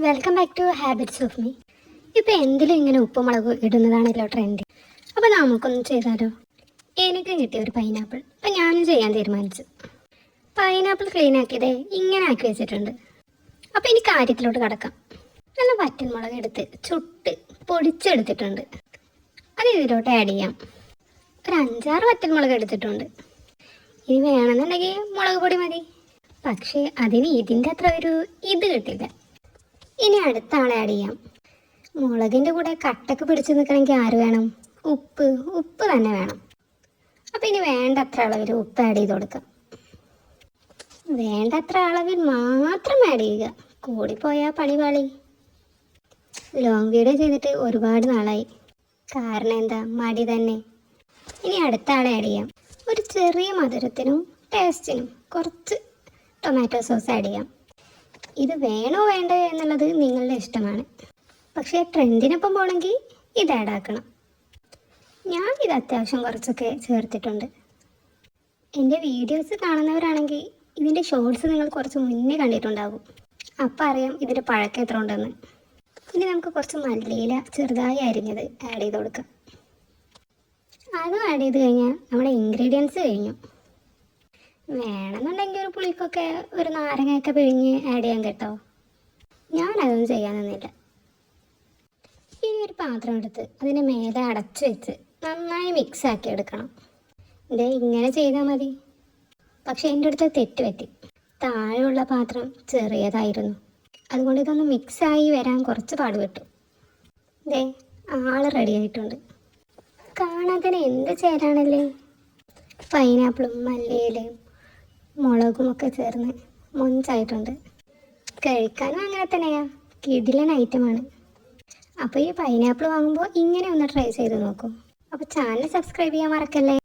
Welcome back to habits of me. ഇപ്പോൾ എന്തിലും ഇങ്ങനെ ഉപ്പും മുളകും ഇടുന്നതാണല്ലോ ട്രെൻഡ്. അപ്പോൾ നമുക്കൊന്നും ചെയ്താലോ? എനിക്കും കിട്ടിയ ഒരു പൈനാപ്പിൾ. അപ്പം ഞാനും ചെയ്യാൻ തീരുമാനിച്ചു. പൈനാപ്പിൾ ക്ലീൻ ആക്കിയത് ഇങ്ങനെ ആക്കി വെച്ചിട്ടുണ്ട്. അപ്പോൾ ഇനി കാര്യത്തിലോട്ട് കടക്കാം. നല്ല വറ്റൽമുളക് എടുത്ത് ചുട്ട് പൊടിച്ചെടുത്തിട്ടുണ്ട്. അത് ഇതിലോട്ട് ആഡ് ചെയ്യാം. ഒരു 5-6 വറ്റൽമുളക് എടുത്തിട്ടുണ്ട്. ഇനി വേണമെന്നുണ്ടെങ്കിൽ മുളക് പൊടി മതി. പക്ഷേ അതിന് ഇതിൻ്റെ അത്ര ഒരു ഇത് കിട്ടില്ല. ഇനി അടുത്ത ആളെ ആഡ് ചെയ്യാം. മുളകിൻ്റെ കൂടെ കട്ടക്ക് പിടിച്ച് നിൽക്കണമെങ്കിൽ ആര് വേണം? ഉപ്പ് തന്നെ വേണം. അപ്പോൾ ഇനി വേണ്ടത്ര അളവിൽ ഉപ്പ് ആഡ് ചെയ്ത് കൊടുക്കാം. വേണ്ടത്ര അളവിൽ മാത്രം ആഡ് ചെയ്യുക. കൂടിപ്പോയാൽ പണി പാളി. ലോങ് വീഡിയോ ചെയ്തിട്ട് ഒരുപാട് നാളായി. കാരണം എന്താ? മടി തന്നെ. ഇനി അടുത്ത ആളെ ആഡ് ചെയ്യാം. ഒരു ചെറിയ മധുരത്തിനും ടേസ്റ്റിനും കുറച്ച് ടൊമാറ്റോ സോസ് ആഡ് ചെയ്യാം. ഇത് വേണോ വേണ്ടോ എന്നുള്ളത് നിങ്ങളുടെ ഇഷ്ടമാണ്. പക്ഷേ ട്രെൻഡിനൊപ്പം പോകണമെങ്കിൽ ഇത് ആഡ് ആക്കണം. ഞാനിത് അത്യാവശ്യം കുറച്ചൊക്കെ ചേർത്തിട്ടുണ്ട്. എൻ്റെ വീഡിയോസ് കാണുന്നവരാണെങ്കിൽ ഇതിൻ്റെ ഷോർട്സ് നിങ്ങൾ കുറച്ച് മുന്നേ കണ്ടിട്ടുണ്ടാകും. അപ്പം അറിയാം ഇതിൻ്റെ പഴക്കം എത്ര ഉണ്ടെന്ന്. ഇനി നമുക്ക് കുറച്ച് മല്ലിയില ചെറുതായി അരിഞ്ഞത് ആഡ് ചെയ്ത് കൊടുക്കാം. അതും ആഡ് ചെയ്ത് കഴിഞ്ഞാൽ നമ്മുടെ ഇൻഗ്രീഡിയൻസ് കഴിഞ്ഞു. വേണമെന്നുണ്ടെങ്കിൽ ഒരു പുളിക്കൊക്കെ ഒരു നാരങ്ങയൊക്കെ പിഴിഞ്ഞ് ആഡ് ചെയ്യാൻ കേട്ടോ. ഞാനതൊന്നും ചെയ്യാനൊന്നുമില്ല. ഇനി ഒരു പാത്രം എടുത്ത് അതിൻ്റെ മേലെ അടച്ചു വെച്ച് നന്നായി മിക്സ് ആക്കി എടുക്കണം. ഇത് ഇങ്ങനെ ചെയ്താൽ മതി. പക്ഷെ എൻ്റെ അടുത്ത് തെറ്റ് പറ്റി. താഴെയുള്ള പാത്രം ചെറിയതായിരുന്നു. അതുകൊണ്ട് ഇതൊന്ന് മിക്സായി വരാൻ കുറച്ച് പാടുപെട്ടു. ഇതേ ആൾ റെഡി ആയിട്ടുണ്ട്. കാണാൻ തന്നെ എന്ത് ചേരാണല്ലേ. പൈനാപ്പിളും മല്ലിയിലയും മുളകും ഒക്കെ ചേർന്ന് മൊഞ്ചായിട്ടുണ്ട്. കഴിക്കാനും അങ്ങനെ തന്നെയാ. കിടിലൻ ഐറ്റമാണ്. അപ്പോൾ ഈ പൈനാപ്പിൾ വാങ്ങുമ്പോൾ ഇങ്ങനെ ഒന്ന് ട്രൈ ചെയ്ത് നോക്കൂ. അപ്പോൾ ചാനൽ സബ്സ്ക്രൈബ് ചെയ്യാൻ മറക്കല്ലേ.